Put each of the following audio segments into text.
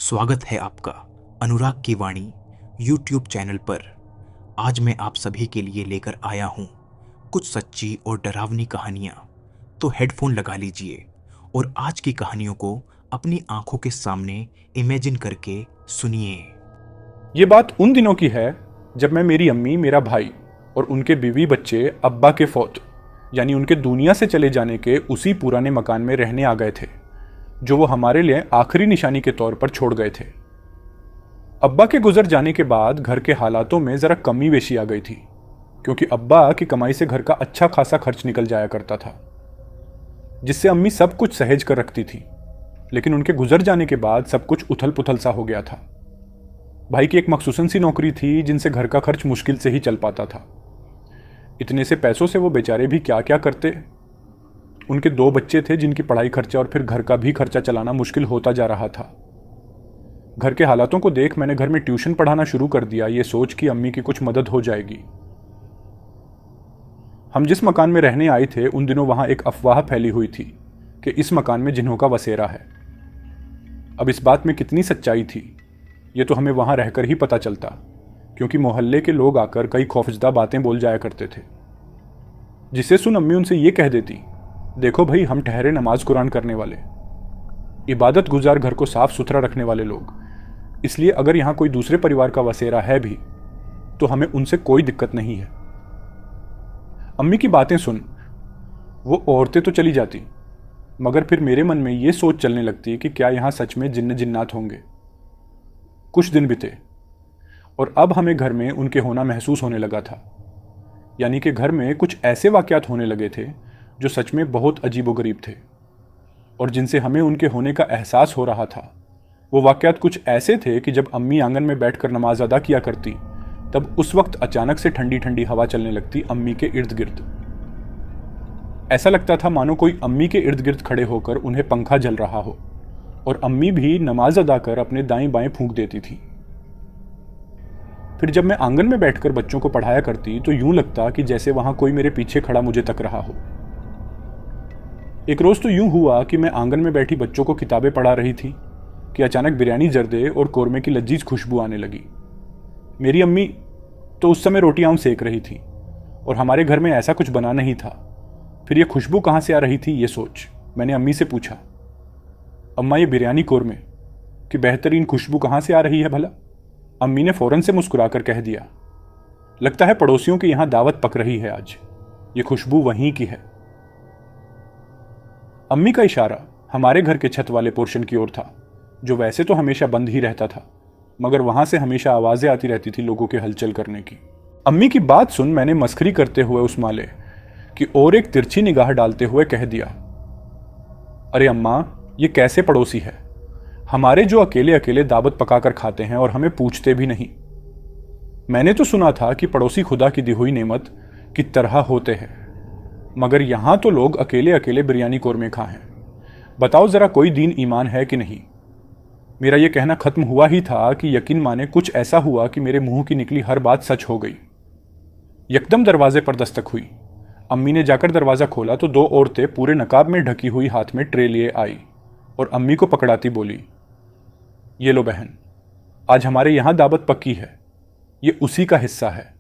स्वागत है आपका अनुराग की वाणी यूट्यूब चैनल पर। आज मैं आप सभी के लिए लेकर आया हूँ कुछ सच्ची और डरावनी कहानियाँ। तो हेडफोन लगा लीजिए और आज की कहानियों को अपनी आंखों के सामने इमेजिन करके सुनिए। ये बात उन दिनों की है जब मैं, मेरी अम्मी, मेरा भाई और उनके बीवी बच्चे अब्बा के फौत यानी उनके दुनिया से चले जाने के उसी पुराने मकान में रहने आ गए थे जो वो हमारे लिए आखिरी निशानी के तौर पर छोड़ गए थे। अब्बा के गुजर जाने के बाद घर के हालातों में ज़रा कमी बेशी आ गई थी, क्योंकि अब्बा की कमाई से घर का अच्छा खासा खर्च निकल जाया करता था, जिससे अम्मी सब कुछ सहेज कर रखती थी। लेकिन उनके गुजर जाने के बाद सब कुछ उथल पुथल सा हो गया था। भाई की एक मखसूसन सी नौकरी थी जिनसे घर का खर्च मुश्किल से ही चल पाता था। इतने से पैसों से वो बेचारे भी क्या क्या करते। उनके 2 बच्चे थे जिनकी पढ़ाई खर्चा और फिर घर का भी खर्चा चलाना मुश्किल होता जा रहा था। घर के हालातों को देख मैंने घर में ट्यूशन पढ़ाना शुरू कर दिया, ये सोच कि अम्मी की कुछ मदद हो जाएगी। हम जिस मकान में रहने आए थे उन दिनों वहां एक अफवाह फैली हुई थी कि इस मकान में जिन्हों का बसेरा है। अब इस बात में कितनी सच्चाई थी ये तो हमें वहां रहकर ही पता चलता, क्योंकि मोहल्ले के लोग आकर कई खौफजदा बातें बोल जाया करते थे, जिसे सुन अम्मी उनसे ये कह देती, देखो भाई, हम ठहरे नमाज कुरान करने वाले, इबादत गुजार, घर को साफ सुथरा रखने वाले लोग, इसलिए अगर यहाँ कोई दूसरे परिवार का वसेरा है भी तो हमें उनसे कोई दिक्कत नहीं है। अम्मी की बातें सुन वो औरतें तो चली जाती, मगर फिर मेरे मन में ये सोच चलने लगती कि क्या यहाँ सच में जिन्न जिन्नात होंगे। कुछ दिन बीते और अब हमें घर में उनके होना महसूस होने लगा था, यानी कि घर में कुछ ऐसे वाकयात होने लगे थे जो सच में बहुत अजीबोगरीब थे और जिनसे हमें उनके होने का एहसास हो रहा था। वो वाकयात कुछ ऐसे थे कि जब अम्मी आंगन में बैठकर नमाज अदा किया करती तब उस वक्त अचानक से ठंडी ठंडी हवा चलने लगती अम्मी के इर्द गिर्द। ऐसा लगता था मानो कोई अम्मी के इर्द गिर्द खड़े होकर उन्हें पंखा जल रहा हो और अम्मी भी नमाज अदा कर अपने दाएं बाएं फूंक देती थी। फिर जब मैं आंगन में बैठकर बच्चों को पढ़ाया करती तो यूं लगता कि जैसे वहां कोई मेरे पीछे खड़ा मुझे तक रहा हो। एक रोज तो यूं हुआ कि मैं आंगन में बैठी बच्चों को किताबें पढ़ा रही थी कि अचानक बिरयानी, जर्दे और कोरमे की लजीज खुशबू आने लगी। मेरी अम्मी तो उस समय रोटियां सेक रही थी और हमारे घर में ऐसा कुछ बना नहीं था। फिर ये खुशबू कहां से आ रही थी ये सोच मैंने अम्मी से पूछा, अम्मा ये बिरयानी कोरमे की बेहतरीन खुशबू कहां से आ रही है भला? अम्मी ने फौरन से मुस्कुराकर कह दिया, लगता है पड़ोसियों के यहां दावत पक रही है आज, ये खुशबू वहीं की है। अम्मी का इशारा हमारे घर के छत वाले पोर्शन की ओर था, जो वैसे तो हमेशा बंद ही रहता था, मगर वहां से हमेशा आवाजें आती रहती थी लोगों के हलचल करने की। अम्मी की बात सुन मैंने मस्खरी करते हुए उस माले की और एक तिरछी निगाह डालते हुए कह दिया, अरे अम्मा, ये कैसे पड़ोसी है, हमारे जो अकेले अकेले दावत पकाकर खाते हैं और हमें पूछते भी नहीं। मैंने तो सुना था कि पड़ोसी खुदा की दी हुई नेमत की तरह होते हैं, मगर यहां तो लोग अकेले अकेले बिरयानी कोरमे खा हैं। बताओ जरा कोई दीन ईमान है कि नहीं। मेरा यह कहना खत्म हुआ ही था कि यकीन माने कुछ ऐसा हुआ कि मेरे मुंह की निकली हर बात सच हो गई। यकदम दरवाजे पर दस्तक हुई। अम्मी ने जाकर दरवाजा खोला तो 2 औरतें पूरे नकाब में ढकी हुई हाथ में ट्रे लिए आई और अम्मी को पकड़ाती बोली, ये लो बहन, आज हमारे यहां दावत पक्की है, ये उसी का हिस्सा है।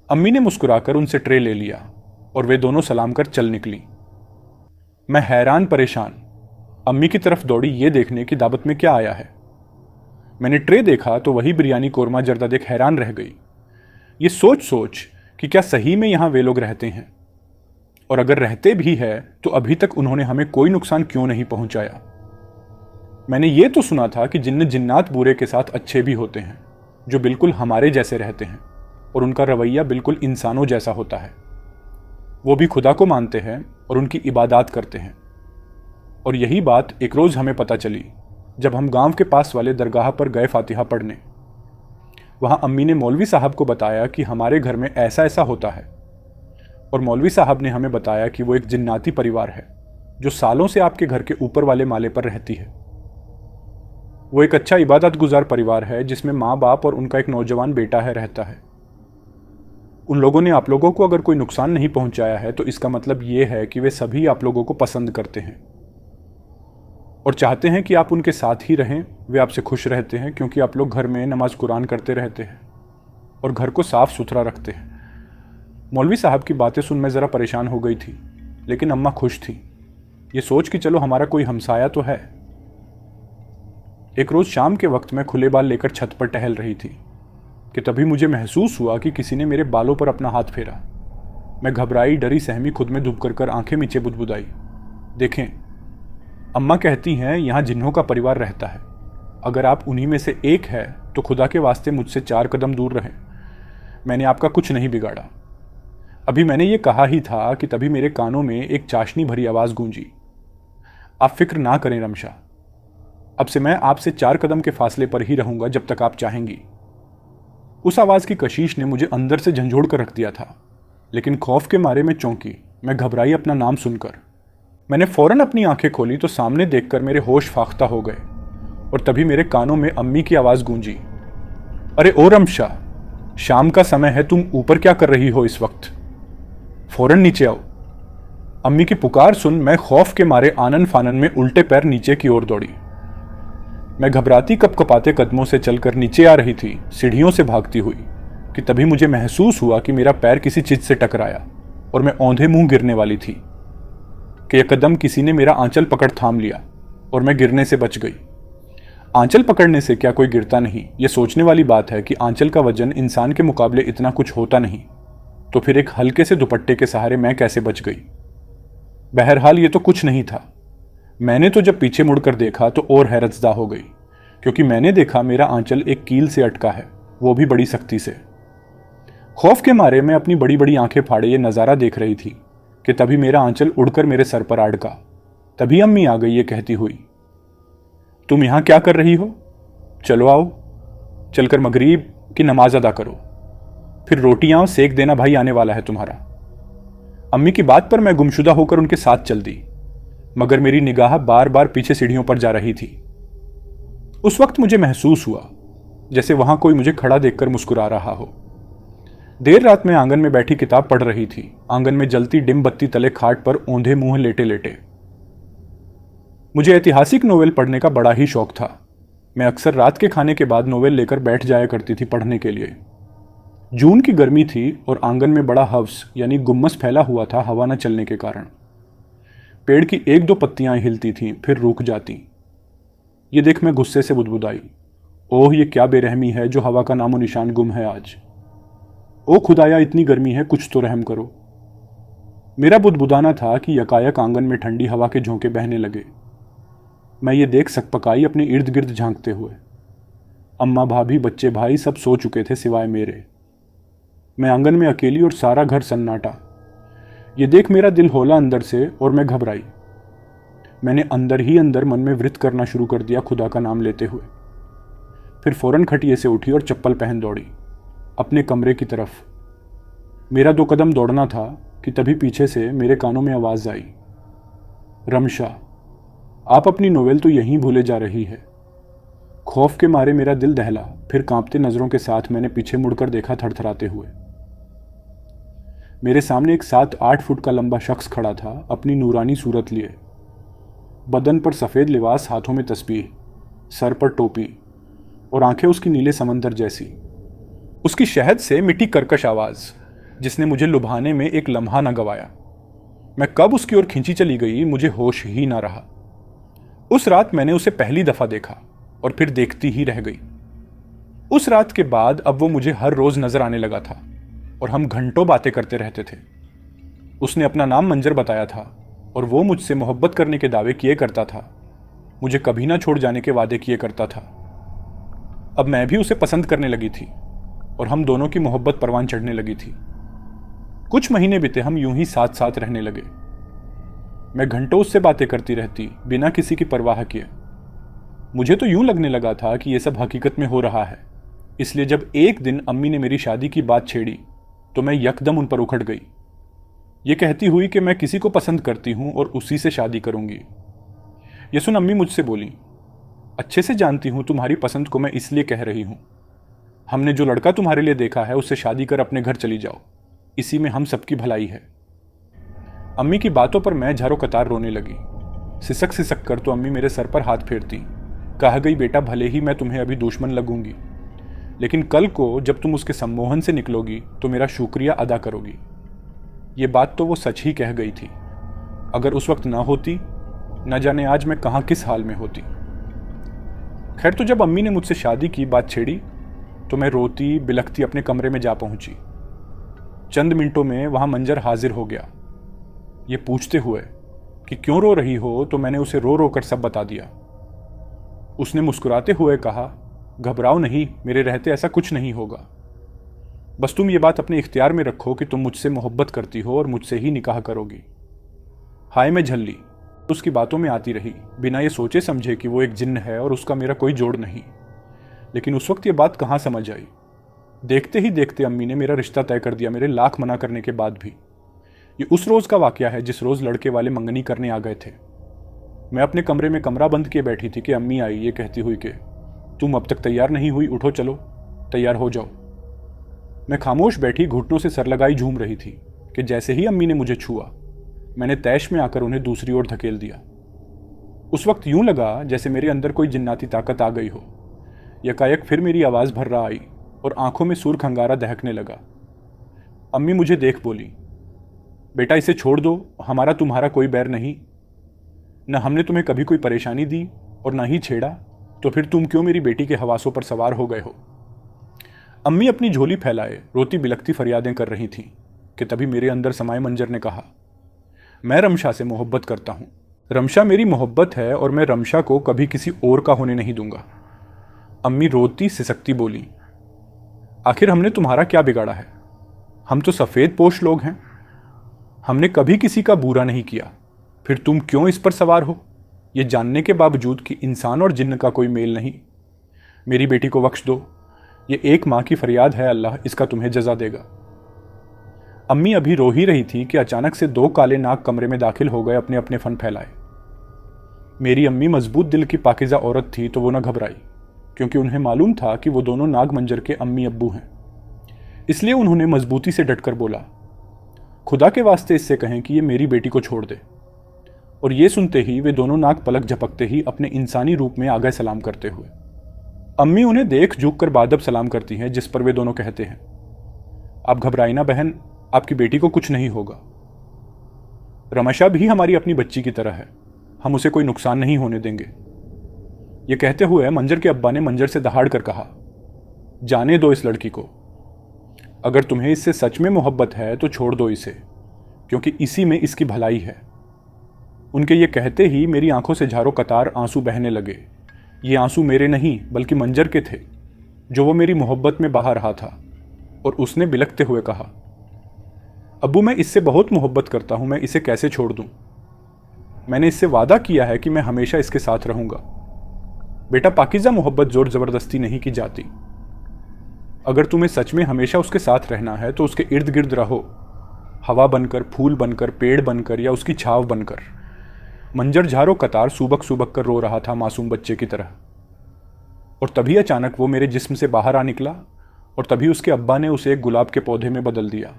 अम्मी ने मुस्कुराकर उनसे ट्रे ले लिया और वे दोनों सलाम कर चल निकली। मैं हैरान परेशान अम्मी की तरफ दौड़ी ये देखने की दावत में क्या आया है। मैंने ट्रे देखा तो वही बिरयानी कोरमा जर्दा देख हैरान रह गई, ये सोच कि क्या सही में यहां वे लोग रहते हैं, और अगर रहते भी है तो अभी तक उन्होंने हमें कोई नुकसान क्यों नहीं पहुंचाया। मैंने ये तो सुना था कि जिन्न जिन्नात बुरे के साथ अच्छे भी होते हैं, जो बिल्कुल हमारे जैसे रहते हैं और उनका रवैया बिल्कुल इंसानों जैसा होता है। वो भी खुदा को मानते हैं और उनकी इबादत करते हैं। और यही बात एक रोज़ हमें पता चली जब हम गांव के पास वाले दरगाह पर गए फातिहा पढ़ने। वहां अम्मी ने मौलवी साहब को बताया कि हमारे घर में ऐसा ऐसा होता है, और मौलवी साहब ने हमें बताया कि वो एक जिन्नाती परिवार है जो सालों से आपके घर के ऊपर वाले माले पर रहती है। वो एक अच्छा इबादत गुजार परिवार है जिसमें माँ बाप और उनका एक नौजवान बेटा रहता है। उन लोगों ने आप लोगों को अगर कोई नुकसान नहीं पहुंचाया है तो इसका मतलब ये है कि वे सभी आप लोगों को पसंद करते हैं और चाहते हैं कि आप उनके साथ ही रहें वे आपसे खुश रहते हैं क्योंकि आप लोग घर में नमाज कुरान करते रहते हैं और घर को साफ सुथरा रखते हैं। मौलवी साहब की बातें सुन मैं ज़रा परेशान हो गई थी, लेकिन अम्मा खुश थी, ये सोच कि चलो हमारा कोई हमसाया तो है। एक रोज़ शाम के वक्त मैं खुले बाल लेकर छत पर टहल रही थी कि तभी मुझे महसूस हुआ कि किसी ने मेरे बालों पर अपना हाथ फेरा। मैं घबराई, डरी, सहमी, खुद में डूब कर आंखें नीचे बुदबुदाई। देखें, अम्मा कहती हैं यहाँ जिन्हों का परिवार रहता है, अगर आप उन्हीं में से एक है तो खुदा के वास्ते मुझसे 4 कदम दूर रहें। मैंने आपका कुछ नहीं बिगाड़ा। अभी मैंने ये कहा ही था कि तभी मेरे कानों में एक चाशनी भरी आवाज़ गूंजी, आप फिक्र ना करें रमशा, अब से मैं आपसे 4 कदम के फासले पर ही रहूंगा जब तक आप चाहेंगी। उस आवाज़ की कशीश ने मुझे अंदर से झंझोड़ कर रख दिया था, लेकिन खौफ के मारे मैं चौंकी। मैं घबराई अपना नाम सुनकर। मैंने फौरन अपनी आंखें खोली तो सामने देखकर मेरे होश फाख्ता हो गए और तभी मेरे कानों में अम्मी की आवाज़ गूंजी, अरे ओ रमशा, शाम का समय है, तुम ऊपर क्या कर रही हो इस वक्त? फौरन नीचे आओ। अम्मी की पुकार सुन मैं खौफ के मारे आनन फानन में उल्टे पैर नीचे की ओर दौड़ी। मैं घबराती कपकपाते कदमों से चलकर नीचे आ रही थी, सीढ़ियों से भागती हुई, कि तभी मुझे महसूस हुआ कि मेरा पैर किसी चीज से टकराया और मैं औंधे मुंह गिरने वाली थी कि एकदम किसी ने मेरा आंचल पकड़ थाम लिया और मैं गिरने से बच गई। आंचल पकड़ने से क्या कोई गिरता नहीं? ये सोचने वाली बात है कि आंचल का वजन इंसान के मुकाबले इतना कुछ होता नहीं, तो फिर एक हल्के से दुपट्टे के सहारे मैं कैसे बच गई? बहरहाल ये तो कुछ नहीं था। मैंने तो जब पीछे मुड़कर देखा तो और हैरतज़दा हो गई, क्योंकि मैंने देखा मेरा आंचल एक कील से अटका है, वो भी बड़ी सख्ती से। खौफ के मारे मैं अपनी बड़ी बड़ी आंखें फाड़े ये नज़ारा देख रही थी कि तभी मेरा आंचल उड़कर मेरे सर पर अड़का। तभी अम्मी आ गई ये कहती हुई, तुम यहाँ क्या कर रही हो? चलो आओ, चलकर मगरिब की नमाज अदा करो, फिर रोटियां सेक देना, भाई आने वाला है तुम्हारा। अम्मी की बात पर मैं गुमशुदा होकर उनके साथ चल दी, मगर मेरी निगाह बार बार पीछे सीढ़ियों पर जा रही थी। उस वक्त मुझे महसूस हुआ जैसे वहां कोई मुझे खड़ा देखकर मुस्कुरा रहा हो। देर रात में आंगन में बैठी किताब पढ़ रही थी। आंगन में जलती डिम बत्ती तले खाट पर औंधे मुंह लेटे लेटे। मुझे ऐतिहासिक नोवेल पढ़ने का बड़ा ही शौक था। मैं अक्सर रात के खाने के बाद नोवेल लेकर बैठ जाया करती थी पढ़ने के लिए। जून की गर्मी थी और आंगन में बड़ा हव्स यानी गुम्मस फैला हुआ था हवा न चलने के कारण। पेड़ की 1-2 पत्तियां हिलती थीं, फिर रुक जाती। ये देख मैं गुस्से से बुदबुदाई, ओह ये क्या बेरहमी है जो हवा का नामो निशान गुम है आज। ओ खुदाया, इतनी गर्मी है, कुछ तो रहम करो। मेरा बुदबुदाना था कि यकायक आंगन में ठंडी हवा के झोंके बहने लगे। मैं ये देख सकपकाई अपने इर्द गिर्द झांकते हुए। अम्मा, भाभी, बच्चे, भाई सब सो चुके थे सिवाय मेरे। मैं आंगन में अकेली और सारा घर सन्नाटा। ये देख मेरा दिल होला अंदर से और मैं घबराई। मैंने अंदर ही अंदर मन में वृत करना शुरू कर दिया खुदा का नाम लेते हुए। फिर फौरन खटिये से उठी और चप्पल पहन दौड़ी अपने कमरे की तरफ। मेरा 2 कदम दौड़ना था कि तभी पीछे से मेरे कानों में आवाज़ आई, रमशा, आप अपनी नोवेल तो यहीं भूले जा रही है। खौफ के मारे मेरा दिल दहला। फिर कांपते नज़रों के साथ मैंने पीछे मुड़कर देखा, थरथराते हुए। मेरे सामने एक 7-8 फुट का लंबा शख्स खड़ा था, अपनी नूरानी सूरत लिए, बदन पर सफ़ेद लिबास, हाथों में तस्बीह, सर पर टोपी और आंखें उसकी नीले समंदर जैसी। उसकी शहद से मिट्टी कर्कश आवाज़ जिसने मुझे लुभाने में एक लम्हा न गवाया। मैं कब उसकी ओर खींची चली गई मुझे होश ही ना रहा। उस रात मैंने उसे पहली दफ़ा देखा और फिर देखती ही रह गई। उस रात के बाद अब वो मुझे हर रोज़ नज़र आने लगा था और हम घंटों बातें करते रहते थे। उसने अपना नाम मंजर बताया था और वो मुझसे मोहब्बत करने के दावे किए करता था, मुझे कभी ना छोड़ जाने के वादे किए करता था। अब मैं भी उसे पसंद करने लगी थी और हम दोनों की मोहब्बत परवान चढ़ने लगी थी। कुछ महीने बीते, हम यूं ही साथ साथ रहने लगे। मैं घंटों उससे बातें करती रहती बिना किसी की परवाह किए। मुझे तो यूं लगने लगा था कि यह सब हकीकत में हो रहा है। इसलिए जब एक दिन अम्मी ने मेरी शादी की बात छेड़ी तो मैं यकदम उन पर उखड़ गई, ये कहती हुई कि मैं किसी को पसंद करती हूं और उसी से शादी करूंगी। ये सुन अम्मी मुझसे बोली, अच्छे से जानती हूं तुम्हारी पसंद को मैं इसलिए कह रही हूं। हमने जो लड़का तुम्हारे लिए देखा है उससे शादी कर अपने घर चली जाओ, इसी में हम सबकी भलाई है। अम्मी की बातों पर मैं झारो कतार रोने लगी। सिसक सिसक कर तो अम्मी मेरे सर पर हाथ फेरती, कहा गई बेटा भले ही मैं तुम्हें अभी दुश्मन लगूंगी, लेकिन कल को जब तुम उसके सम्मोहन से निकलोगी तो मेरा शुक्रिया अदा करोगी। ये बात तो वो सच ही कह गई थी। अगर उस वक्त ना होती, न जाने आज मैं कहाँ किस हाल में होती। खैर, तो जब अम्मी ने मुझसे शादी की बात छेड़ी तो मैं रोती बिलखती अपने कमरे में जा पहुंची। चंद मिनटों में वहां मंजर हाजिर हो गया। ये पूछते हुए कि क्यों रो रही हो, तो मैंने उसे रो रो कर सब बता दिया। उसने मुस्कुराते हुए कहा, घबराओ नहीं, मेरे रहते ऐसा कुछ नहीं होगा। बस तुम ये बात अपने इख्तियार में रखो कि तुम मुझसे मोहब्बत करती हो और मुझसे ही निकाह करोगी। हाय मैं झल्ली उसकी बातों में आती रही, बिना ये सोचे समझे कि वो एक जिन्न है और उसका मेरा कोई जोड़ नहीं। लेकिन उस वक्त ये बात कहाँ समझ आई। देखते ही देखते अम्मी ने मेरा रिश्ता तय कर दिया, मेरे लाख मना करने के बाद भी। ये उस रोज़ का वाकया है जिस रोज़ लड़के वाले मंगनी करने आ गए थे। मैं अपने कमरे में कमरा बंद किए बैठी थी कि अम्मी आई ये कहती हुई कि तुम अब तक तैयार नहीं हुई, उठो चलो तैयार हो जाओ। मैं खामोश बैठी घुटनों से सर लगाई झूम रही थी कि जैसे ही अम्मी ने मुझे छुआ, मैंने तैश में आकर उन्हें दूसरी ओर धकेल दिया। उस वक्त यूं लगा जैसे मेरे अंदर कोई जिन्नाती ताकत आ गई हो। यकायक फिर मेरी आवाज़ भर्रा आई और आंखों में सुर्ख अंगारा दहकने लगा। अम्मी मुझे देख बोली, बेटा इसे छोड़ दो, हमारा तुम्हारा कोई बैर नहीं। न हमने तुम्हें कभी कोई परेशानी दी और न ही छेड़ा, तो फिर तुम क्यों मेरी बेटी के हवासों पर सवार हो गए हो। अम्मी अपनी झोली फैलाए रोती बिलखती फरियादें कर रही थीं कि तभी मेरे अंदर समाये मंजर ने कहा, मैं रमशा से मोहब्बत करता हूँ। रमशा मेरी मोहब्बत है और मैं रमशा को कभी किसी और का होने नहीं दूंगा। अम्मी रोती सिसकती बोली, आखिर हमने तुम्हारा क्या बिगाड़ा है? हम तो सफ़ेद पोश लोग हैं, हमने कभी किसी का बुरा नहीं किया, फिर तुम क्यों इस पर सवार हो, ये जानने के बावजूद कि इंसान और जिन्न का कोई मेल नहीं। मेरी बेटी को बख्श दो, ये एक माँ की फरियाद है, अल्लाह इसका तुम्हें जजा देगा। अम्मी अभी रो ही रही थी कि अचानक से दो काले नाग कमरे में दाखिल हो गए, अपने अपने फन फैलाए। मेरी अम्मी मजबूत दिल की पाकिज़ा औरत थी तो वो न घबराई, क्योंकि उन्हें मालूम था कि वो दोनों नाग मंजर के अम्मी अब्बू हैं। इसलिए उन्होंने मजबूती से डटकर बोला, खुदा के वास्ते इससे कहें कि ये मेरी बेटी को छोड़ दे। और ये सुनते ही वे दोनों नाग पलक झपकते ही अपने इंसानी रूप में आ गए सलाम करते हुए। अम्मी उन्हें देख झुक कर बादब सलाम करती हैं, जिस पर वे दोनों कहते हैं, आप घबराई ना बहन, आपकी बेटी को कुछ नहीं होगा। रमशा भी हमारी अपनी बच्ची की तरह है, हम उसे कोई नुकसान नहीं होने देंगे। ये कहते हुए मंजर के अब्बा ने मंजर से दहाड़ कर कहा, जाने दो इस लड़की को, अगर तुम्हें इससे सच में मोहब्बत है तो छोड़ दो इसे, क्योंकि इसी में इसकी भलाई है। उनके ये कहते ही मेरी आंखों से झारों कतार आंसू बहने लगे। ये आंसू मेरे नहीं बल्कि मंजर के थे, जो वो मेरी मोहब्बत में बहा रहा था। और उसने बिलखते हुए कहा, अब्बू मैं इससे बहुत मोहब्बत करता हूं, मैं इसे कैसे छोड़ दूं? मैंने इससे वादा किया है कि मैं हमेशा इसके साथ रहूंगा। बेटा, पाकीज़ा मोहब्बत जोर ज़बरदस्ती नहीं की जाती। अगर तुम्हें सच में हमेशा उसके साथ रहना है तो उसके इर्द गिर्द रहो, हवा बनकर, फूल बनकर, पेड़ बनकर या उसकी छाव बनकर। मंजर झारों कतार सूबक सूबक कर रो रहा था मासूम बच्चे की तरह। और तभी अचानक वो मेरे जिस्म से बाहर आ निकला और तभी उसके अब्बा ने उसे एक गुलाब के पौधे में बदल दिया।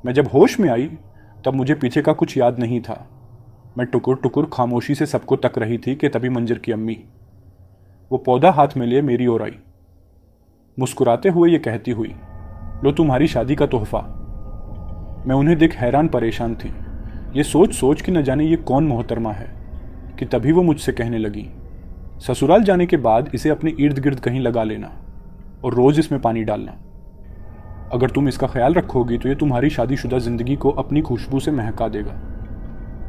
मैं जब होश में आई तब मुझे पीछे का कुछ याद नहीं था। मैं टुकुर टुकुर खामोशी से सबको तक रही थी कि तभी मंजर की अम्मी वो पौधा हाथ में लिए मेरी ओर आई, मुस्कुराते हुए ये कहती हुई, लो तुम्हारी शादी का तोहफा। मैं उन्हें देख हैरान परेशान थी, ये सोच सोच कि न जाने ये कौन मोहतरमा है, कि तभी वो मुझसे कहने लगी, ससुराल जाने के बाद इसे अपने इर्द गिर्द कहीं लगा लेना और रोज इसमें पानी डालना। अगर तुम इसका ख्याल रखोगी तो ये तुम्हारी शादीशुदा जिंदगी को अपनी खुशबू से महका देगा।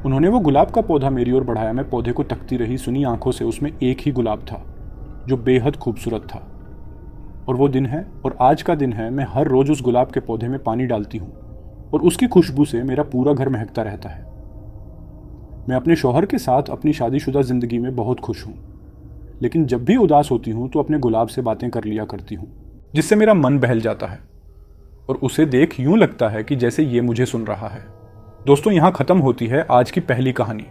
उन्होंने वो गुलाब का पौधा मेरी ओर बढ़ाया। मैं पौधे को तकती रही, सुनी आंखों से। उसमें एक ही गुलाब था जो बेहद खूबसूरत था। और वो दिन है और आज का दिन है, मैं हर रोज उस गुलाब के पौधे में पानी डालती हूँ और उसकी खुशबू से मेरा पूरा घर महकता रहता है। मैं अपने शौहर के साथ अपनी शादीशुदा जिंदगी में बहुत खुश हूँ, लेकिन जब भी उदास होती हूँ तो अपने गुलाब से बातें कर लिया करती हूँ, जिससे मेरा मन बहल जाता है और उसे देख यूं लगता है कि जैसे ये मुझे सुन रहा है। दोस्तों, यहाँ खत्म होती है आज की पहली कहानी।